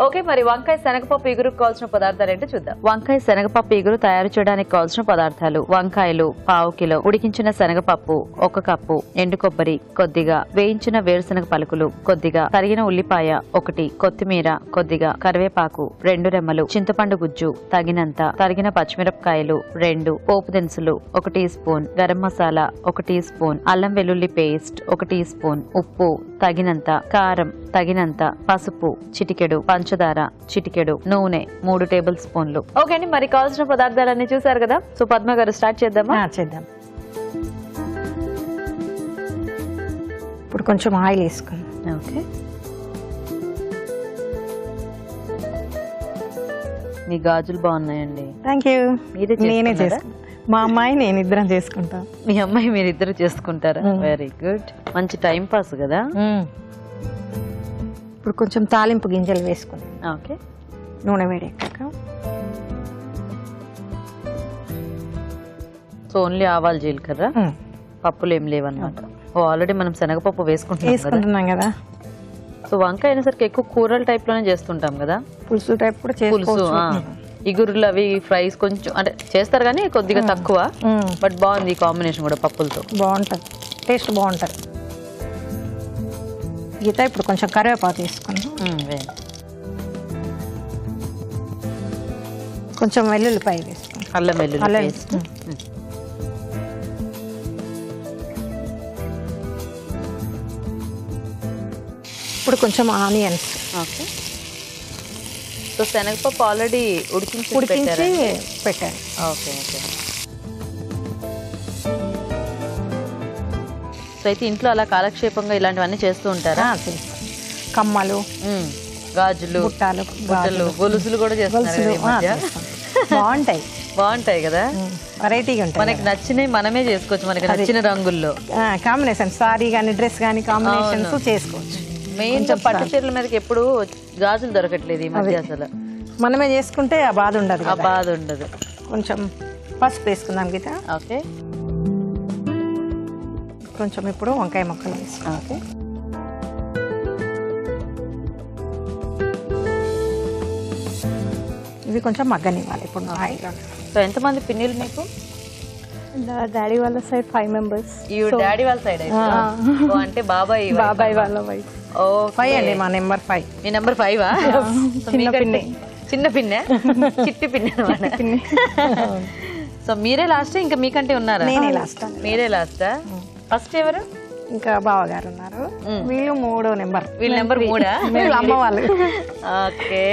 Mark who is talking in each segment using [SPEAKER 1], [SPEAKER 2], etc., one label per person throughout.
[SPEAKER 1] Okay, మరి వంకాయ శనగపప్పు ఇగురుకు కావాల్సిన పదార్థాలు ఏంటో చూద్దాం. వంకాయ శనగపప్పు ఇగురు తయారు చేయడానికి కావాల్సిన పదార్థాలు: వంకాయలు పావు కిలో, ఉడికించిన శనగపప్పు 1 కప్పు, ఎండు కొబ్బరి కొద్దిగా, వేయించిన వేరుశనగ పలుకులు కొద్దిగా, తరిగిన ఉల్లిపాయ 1, కొత్తిమీర కొద్దిగా, కరివేపాకు 2 రెమ్మలు, చింతపండు గుజ్జు తగినంత, తరిగిన పచ్చిమిరపకాయలు 2, పోపు దినుసులు 1 tea spoon, garam masala 1 tea spoon, అల్లం వెల్లుల్లి పేస్ట్ 1 టీ స్పూన్, ఉప్పు తగినంత, కారం తగినంత, పసుపు చిటికెడు, పంచదార చిటికెడు, నూనె 3 టేబుల్ స్పూన్లు. ఓకే అండి, మరి కావాల్సిన పదార్థాలన్నీ చూసారు కదా. సో పద్మ గారు స్టార్ట్ చేద్దామా?
[SPEAKER 2] చేద్దాం. ఇప్పుడు కొంచెం ఆయిల్ వేసుకుందాం.
[SPEAKER 1] ఓకే, మీ గాజులు బాగున్నాయండి.
[SPEAKER 2] Thank you. నేనే చేసుకుంటా, మా అమ్మాయి నేను ఇద్దరం చేసుకుంటా.
[SPEAKER 1] మీ అమ్మాయి మీరు ఇద్దరు చేసుకుంటారా? వెరీ గుడ్, మంచి టైం పాస్ కదా.
[SPEAKER 2] ఇప్పుడు కొంచెం తాలింపు గింజలు వేసుకుందాం.
[SPEAKER 1] ఓకే,
[SPEAKER 2] నూనె వేడెక్కాక
[SPEAKER 1] సో ఓన్లీ ఆవాలు జీలకర్ర, పప్పులు ఏం లేవన్నమాట. ఓ ఆల్రెడీ మనం శనగపప్పు వేసుకుంటున్నాం
[SPEAKER 2] కదా.
[SPEAKER 1] సో వంకాయ అయినసరికి ఎక్కువ కూరల టైప్ లోనే చేస్తుంటాం కదా.
[SPEAKER 2] పులుసు టైప్ కూడా
[SPEAKER 1] పులుసు, ఇగురులు అవి ఫ్రైస్ కొంచెం అంటే చేస్తారు కానీ కొద్దిగా తక్కువ. బట్ బాగుంది ఈ కాంబినేషన్ కూడా, పప్పులతో
[SPEAKER 2] బాగుంటది, టేస్ట్ బాగుంటది. గీత ఇప్పుడు కొంచెం కరివేపాకు తీసుకున్నాం. కొంచెం వెల్లుల్లిపాయ వేసుకున్నాం,
[SPEAKER 1] అల్లం వెల్లుల్లి పేస్ట్.
[SPEAKER 2] ఇప్పుడు కొంచెం ఆనియన్స్.
[SPEAKER 1] ఓకే, సో శనగపప్పు ఆల్రెడీ ఉడికించి
[SPEAKER 2] పెట్టాను.
[SPEAKER 1] Okay okay. సో అయితే ఇంట్లో అలా కాలక్షేపంగా ఇలాంటివన్నీ చేస్తూ ఉంటారా?
[SPEAKER 2] కమ్మలు,
[SPEAKER 1] గాజులు, బుట్టలు, గొలుసులు కూడా చేస్తున్నారు.
[SPEAKER 2] బాగుంటాయి,
[SPEAKER 1] బాగుంటాయి కదా,
[SPEAKER 2] వెరైటీగా ఉంటాయి.
[SPEAKER 1] మనకి నచ్చినవి మనమే చేసుకోవచ్చు, మనకి నచ్చిన రంగుల్లో
[SPEAKER 2] కాంబినేషన్. సారీ కానీ డ్రెస్ కానీ కాంబినేషన్స్ చేసుకోవచ్చు.
[SPEAKER 1] మెయిన్ పట్టు చీరల మీదకి ఎప్పుడు గాజులు దొరకట్లేదు ఈ మధ్య. అసలు
[SPEAKER 2] మనమే చేసుకుంటే ఆ బాధ ఉండదు,
[SPEAKER 1] ఆ బాధ ఉండదు.
[SPEAKER 2] కొంచెం పసుపు వేసుకుందాం గీత.
[SPEAKER 1] ఓకే,
[SPEAKER 2] కొంచెం ఇప్పుడు వంకాయ ముక్కలు వేసుకుందాం.
[SPEAKER 1] ఓకే,
[SPEAKER 2] ఇవి కొంచెం మగ్గనివ్వాలి ఇప్పుడు ఆయిల్.
[SPEAKER 1] సో ఎంతమంది పిన్నిలు మీకు?
[SPEAKER 3] డాడీ వాళ్ళ సైడ్ 5 members.
[SPEAKER 1] ఈ డాడీ వాళ్ళ సైడ్ అంటే బాబాయ్
[SPEAKER 3] వాళ్ళ వైఫ్.
[SPEAKER 2] 5 అండి, మా నెంబర్ 5.
[SPEAKER 1] మీ నెంబర్ 5ఆ? చిన్న పిన్నె, చిట్టి పిన్నె అన్నమాట. సో మీరే లాస్ట్, ఇంకా మీకంటే ఉన్నారా?
[SPEAKER 2] నేనే లాస్ట్.
[SPEAKER 1] మీరే లాస్టా? ఫస్ట్ ఎవరు?
[SPEAKER 2] ఇంకా బావగారు ఉన్నారు, వీళ్ళు 3వ నెంబర్.
[SPEAKER 1] వీళ్ళ నెంబర్ 3ఆ?
[SPEAKER 2] వీళ్ళు అమ్మ వాళ్ళు.
[SPEAKER 1] ఓకే,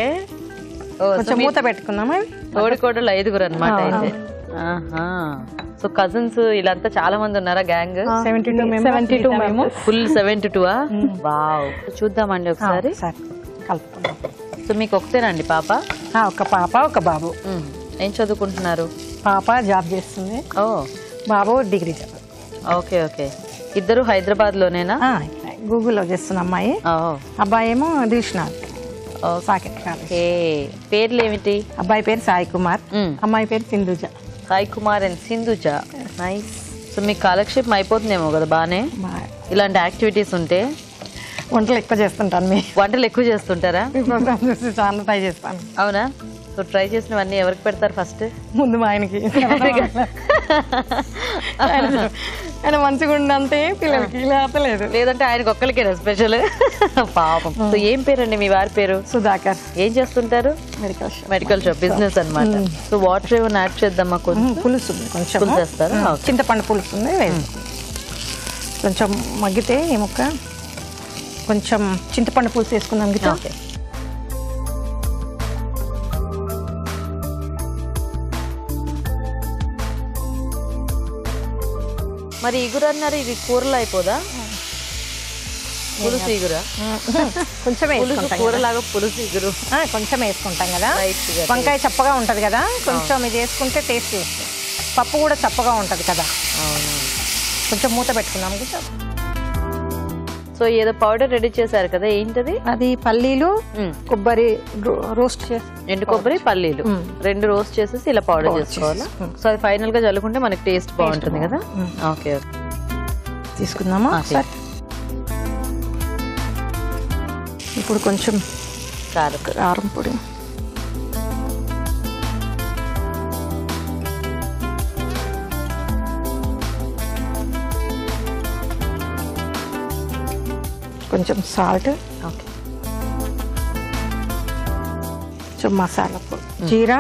[SPEAKER 2] కొంచెం మూత పెట్టుకుందామా.
[SPEAKER 1] తోడికోడలు 5గురు అనమాట అయితే. సో కజిన్స్ వీళ్ళంతా చాలా మంది ఉన్నారా గ్యాంగ్?
[SPEAKER 2] 72 members.
[SPEAKER 1] ఫుల్ 72ఆ? వావ్, చూద్దామండి ఒకసారి.
[SPEAKER 2] కలుపుకుందాం.
[SPEAKER 1] సో మీకు ఒకటేనండి పాప?
[SPEAKER 2] ఒక పాప ఒక బాబు.
[SPEAKER 1] ఏం చదువుకుంటున్నారు?
[SPEAKER 2] పాప జాబ్ చేస్తుంది, బాబు డిగ్రీ చదువు.
[SPEAKER 1] Okay okay. ఇద్దరు హైదరాబాద్ లోనేనా?
[SPEAKER 2] గూగుల్లో చేస్తున్న అమ్మాయి, అబ్బాయి ఏమో దిల్షనాథ్ సాకెట్ కాలేజ్.
[SPEAKER 1] పేర్లు ఏమిటి?
[SPEAKER 2] అబ్బాయి పేరు సాయి కుమార్, అమ్మాయి పేరు Sindhuja.
[SPEAKER 1] Sai Kumar and Sindhuja, nice. So మీకు కాలక్షేపం అయిపోతుందేమో కదా బానే ఇలాంటి యాక్టివిటీస్ ఉంటే?
[SPEAKER 2] వంటలు ఎక్కువ చేస్తుంటాను.
[SPEAKER 1] వంటలు ఎక్కువ చేస్తుంటారా?
[SPEAKER 2] ప్రోగ్రామ్ చూసి చాలా ట్రై చేస్తాను.
[SPEAKER 1] అవునా? సో ట్రై చేసినవన్నీ ఎవరికి పెడతారు ఫస్ట్?
[SPEAKER 2] ముందు మా ఆయనకి. ఆయన మంచిగా ఉండంతే పిల్లలకి, లేపలేదు.
[SPEAKER 1] లేదంటే ఆయనకు ఒక్కరికేనా స్పెషల్? పాపం. సో ఏం పేరండి మీ వారి పేరు?
[SPEAKER 2] సుధాకర్.
[SPEAKER 1] ఏం చేస్తుంటారు? మెడికల్ షాప్, బిజినెస్ అన్నమాట. సో వాటర్ ఏమైనా యాడ్ చేద్దామా? కొంచెం
[SPEAKER 2] పులుసు, కొంచెం
[SPEAKER 1] పులుసు చేస్తారా?
[SPEAKER 2] చింతపండు పులుసు ఉంది, కొంచెం మగ్గితే ఈ ముక్క కొంచెం చింతపండు పులుసు వేసుకుందాం గిట్ట.
[SPEAKER 1] ఓకే. మరి ఇగురు అన్నారు, ఇది కూరలో అయిపోదా? పులుసు ఇగురా?
[SPEAKER 2] కొంచెం
[SPEAKER 1] కూరలాగా పులుసు ఇగురు
[SPEAKER 2] కొంచెం వేసుకుంటాం కదా. వంకాయ చప్పగా ఉంటది కదా, కొంచెం ఇది వేసుకుంటే టేస్ట్ వస్తుంది. పప్పు కూడా చప్పగా ఉంటది కదా.
[SPEAKER 1] అవును.
[SPEAKER 2] కొంచెం మూత పెట్టుకుందాం కదా.
[SPEAKER 1] సో ఏదో పౌడర్ రెడీ చేశారు కదా, ఏంటది?
[SPEAKER 2] అది పల్లీలు, కొబ్బరి రోస్ట్ చేసి,
[SPEAKER 1] ఎండు కొబ్బరి పల్లీలు 2 రోస్ట్ చేసేసి ఇలా పౌడర్ చేసుకోవాలి. సో అది ఫైనల్ గా చల్లుకుంటే మనకి టేస్ట్ బాగుంటుంది కదా. Okay okay.
[SPEAKER 2] తీసుకుందామా ఒకసారి. ఇప్పుడు కొంచెం కారం పొడి, కొంచెం సాల్ట్, కొంచెం మసాలా పొడి, జీరా,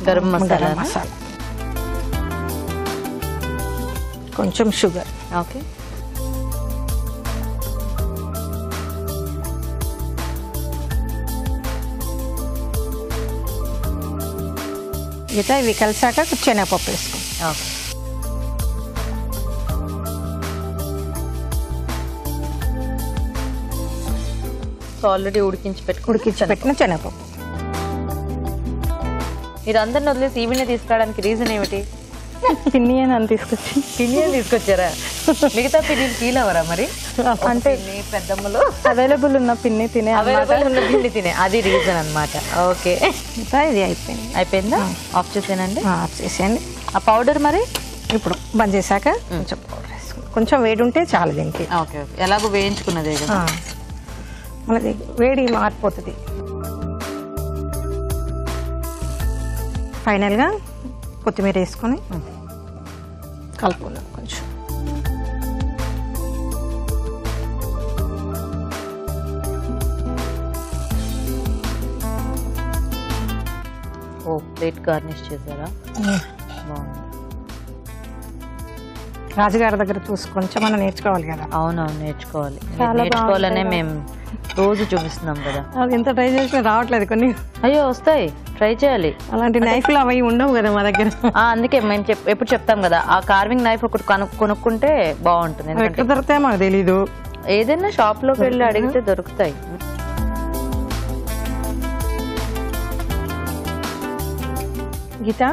[SPEAKER 1] గరం మసాలా,
[SPEAKER 2] కొంచెం షుగర్.
[SPEAKER 1] ఓకే.
[SPEAKER 2] గీత ఇవి కలిసాక శనగపప్పు వేసుకో.
[SPEAKER 1] ఓకే. ఆల్రెడీ ఉడికించి
[SPEAKER 2] పెట్టిన శనగపప్పు.
[SPEAKER 1] మీరు అందరిని వదిలేసి ఈవినే తీసుకురావడానికి రీజన్ ఏమిటి?
[SPEAKER 3] పిన్ని అని తీసుకొచ్చి
[SPEAKER 1] పిన్ని తీసుకొచ్చారా? మిగతా పిన్ని ఫీల్ అవరా మరి? అంటే పెద్దమ్మలో
[SPEAKER 3] అవైలబుల్ ఉన్న పిన్ని తినే,
[SPEAKER 1] అవైలబుల్ ఉన్న పిన్ని తినే, అది రీజన్ అనమాట. ఓకే.
[SPEAKER 2] ఇది అయిపోయింది.
[SPEAKER 1] అయిపోయిందా? ఆఫ్ చేసేనండి.
[SPEAKER 2] ఆఫ్ చేసేయండి.
[SPEAKER 1] ఆ పౌడర్ మరి
[SPEAKER 2] ఇప్పుడు బంద్ చేశాక కొంచెం పౌడర్ వేసుకోండి. కొంచెం వేడి ఉంటే చాలు దీనికి.
[SPEAKER 1] ఓకే. ఓకే. ఎలాగో వేయించుకున్నదే కదా,
[SPEAKER 2] మనది వేడి మారిపోతుంది. ఫైనల్గా కొత్తిమీర వేసుకొని కలుపుకుందాం కొంచెం.
[SPEAKER 1] ఓ ప్లేట్ గార్నిష్ చేశారా? బాగుంది.
[SPEAKER 2] రాజుగారి దగ్గర చూసి కొంచెం మనం నేర్చుకోవాలి కదా.
[SPEAKER 1] అవునవును, నేర్చుకోవాలి. నేర్చుకోవాలనే మేము రోజు చూపిస్తున్నాం కదా.
[SPEAKER 2] అది ఎంత ట్రై చేసినా రావట్లేదు కొన్ని.
[SPEAKER 1] అయ్యో వస్తాయి, ట్రై చేయాలి.
[SPEAKER 2] అలాంటి నైఫ్లు అవి ఉండవు కదా మా దగ్గర.
[SPEAKER 1] అందుకే మేము ఎప్పుడు చెప్తాం కదా, ఆ కార్వింగ్ నైఫ్ ఒకటి కొనుక్కుంటే బాగుంటుంది.
[SPEAKER 2] ఎక్కడ దొరుకుతాయో మాకు తెలీదు.
[SPEAKER 1] ఏదైనా షాప్ లోకి వెళ్ళి అడిగితే దొరుకుతాయి.
[SPEAKER 2] గీత,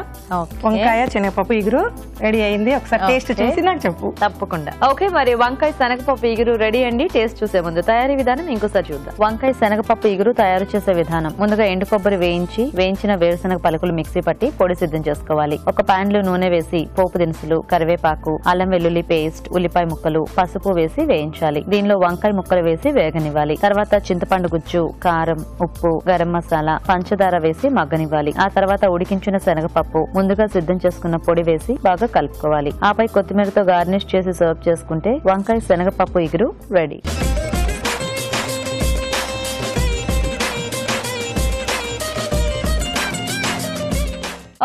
[SPEAKER 2] వంకాయ శనగపప్పు ఇగురు రెడీ అయింది. ఒకసారి టేస్ట్ చూసి నాకు చెప్పు.
[SPEAKER 1] తప్పకుండా. ఓకే, మరి వంకాయ శనగపప్పు ఇగురు రెడీ అండి. టేస్ట్ చూసే ముందు తయారీ విధానం ఇంకోసారి చూద్దాం. వంకాయ శనగపప్పు ఇగురు తయారు చేసే విధానం: ముందుగా ఎండు కొబ్బరి వేయించిన వేరుశనగ పలుకులు మిక్సీ పట్టి పొడి సిద్ధం చేసుకోవాలి. ఒక పాన్ లో నూనె వేసి పోపు దినుసులు, కరివేపాకు, అల్లం వెల్లుల్లి పేస్ట్, ఉల్లిపాయ ముక్కలు, పసుపు వేసి వేయించాలి. దీనిలో వంకాయ ముక్కలు వేసి వేగనివ్వాలి. తర్వాత చింతపండు గుజ్జు, కారం, ఉప్పు, గరం మసాలా, పంచదార వేసి మగ్గనివ్వాలి. ఆ తర్వాత ఉడికించిన శనగపప్పు, ముందుగా సిద్ధం చేసుకున్న పొడి వేసి బాగా కలుపుకోవాలి. ఆపై కొత్తిమీరతో గార్నిష్ చేసి సర్వ్ చేసుకుంటే వంకాయ శనగపప్పు ఇగురు రెడీ.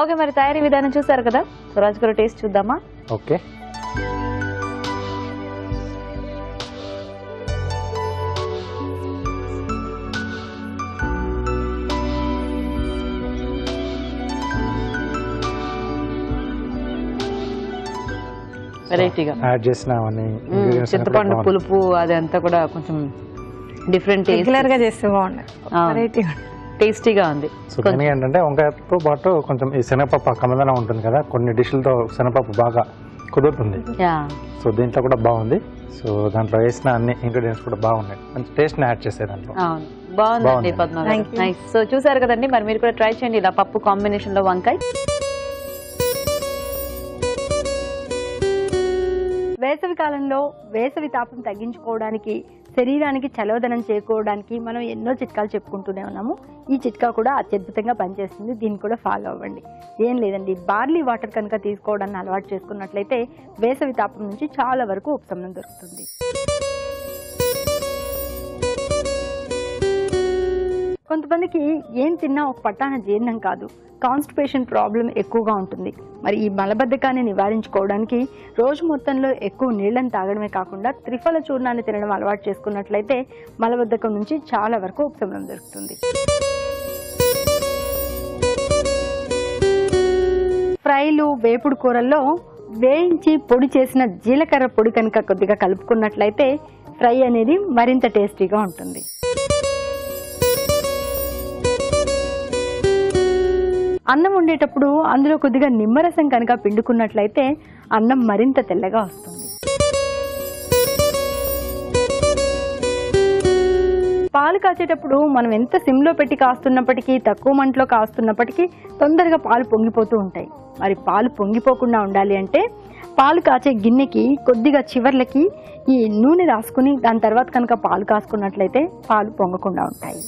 [SPEAKER 1] ఓకే, మరి తయారీ విధానం చూసారు కదా. రాజు గారు టేస్ట్ చూద్దామా?
[SPEAKER 4] ఓకే.
[SPEAKER 1] వెరైటీగా
[SPEAKER 4] యాడ్ చేసిన
[SPEAKER 1] చింతపండు పులుపు అది అంతా కూడా కొంచెం డిఫరెంట్
[SPEAKER 2] రెగ్యులర్ గా చేస్తే బాగుంది,
[SPEAKER 1] టేస్టీగా ఉంది.
[SPEAKER 4] సో కానీ ఏంటంటే వంకాయతో పాటు కొంచెం ఈ శనగపప్పు కమ్మదనం ఉంటుంది కదా, కొన్ని డిష్లతో శనగపప్పు బాగా కుదురుతుంది. సో దీంట్లో కూడా బాగుంది. సో దాంట్లో వేసిన అన్ని ఇంగ్రీడియంట్స్ కూడా బాగున్నాయి, మంచి టేస్ట్ ని యాడ్ చేసే దాంట్లో.
[SPEAKER 1] బాగుందండి పద్మ గారు. నైస్. సో చూసారు కదండి, మరి మీరు కూడా ట్రై చేయండి ఇలా పప్పు కాంబినేషన్ లో వంకాయ.
[SPEAKER 5] వేసవి కాలంలో వేసవి తాపం తగ్గించుకోవడానికి, శరీరానికి చలవదనం చేకూరడానికి మనం ఎన్నో చిట్కాలు చెప్పుకుంటూనే ఉన్నాము. ఈ చిట్కా కూడా అత్యద్భుతంగా పనిచేస్తుంది. దీన్ని కూడా ఫాలో అవ్వండి. ఏం లేదండి, బార్లీ వాటర్ కనుక తీసుకోవడాన్ని అలవాటు చేసుకున్నట్లయితే వేసవి తాపం నుంచి చాలా వరకు ఉపశమనం దొరుకుతుంది. కొంతమందికి ఏం తిన్నా ఒక పట్టాన జీర్ణం కాదు, కాన్స్టిపేషన్ ప్రాబ్లం ఎక్కువగా ఉంటుంది. మరి ఈ మలబద్ధకాన్ని నివారించుకోవడానికి రోజు మొత్తంలో ఎక్కువ నీళ్లను తాగడమే కాకుండా త్రిఫల చూర్ణాన్ని తినడం అలవాటు చేసుకున్నట్లయితే మలబద్ధకం నుంచి చాలా వరకు ఉపశమనం దొరుకుతుంది. ఫ్రైలు, వేపుడు కూరల్లో వేయించి పొడి చేసిన జీలకర్ర పొడి కనుక కొద్దిగా కలుపుకున్నట్లయితే ఫ్రై అనేది మరింత టేస్టీగా ఉంటుంది. అన్నం వండేటప్పుడు అందులో కొద్దిగా నిమ్మరసం కనుక పిండుకున్నట్లయితే అన్నం మరింత తెల్లగా వస్తుంది. పాలు కాచేటప్పుడు మనం ఎంత సిమ్లో పెట్టి కాస్తున్నప్పటికీ, తక్కువ మంటలో కాస్తున్నప్పటికీ తొందరగా పాలు పొంగిపోతూ ఉంటాయి. మరి పాలు పొంగిపోకుండా ఉండాలి అంటే పాలు కాచే గిన్నెకి కొద్దిగా చివర్లకి ఈ నూనె రాసుకుని దాని తర్వాత కనుక పాలు కాసుకున్నట్లయితే పాలు పొంగకుండా ఉంటాయి.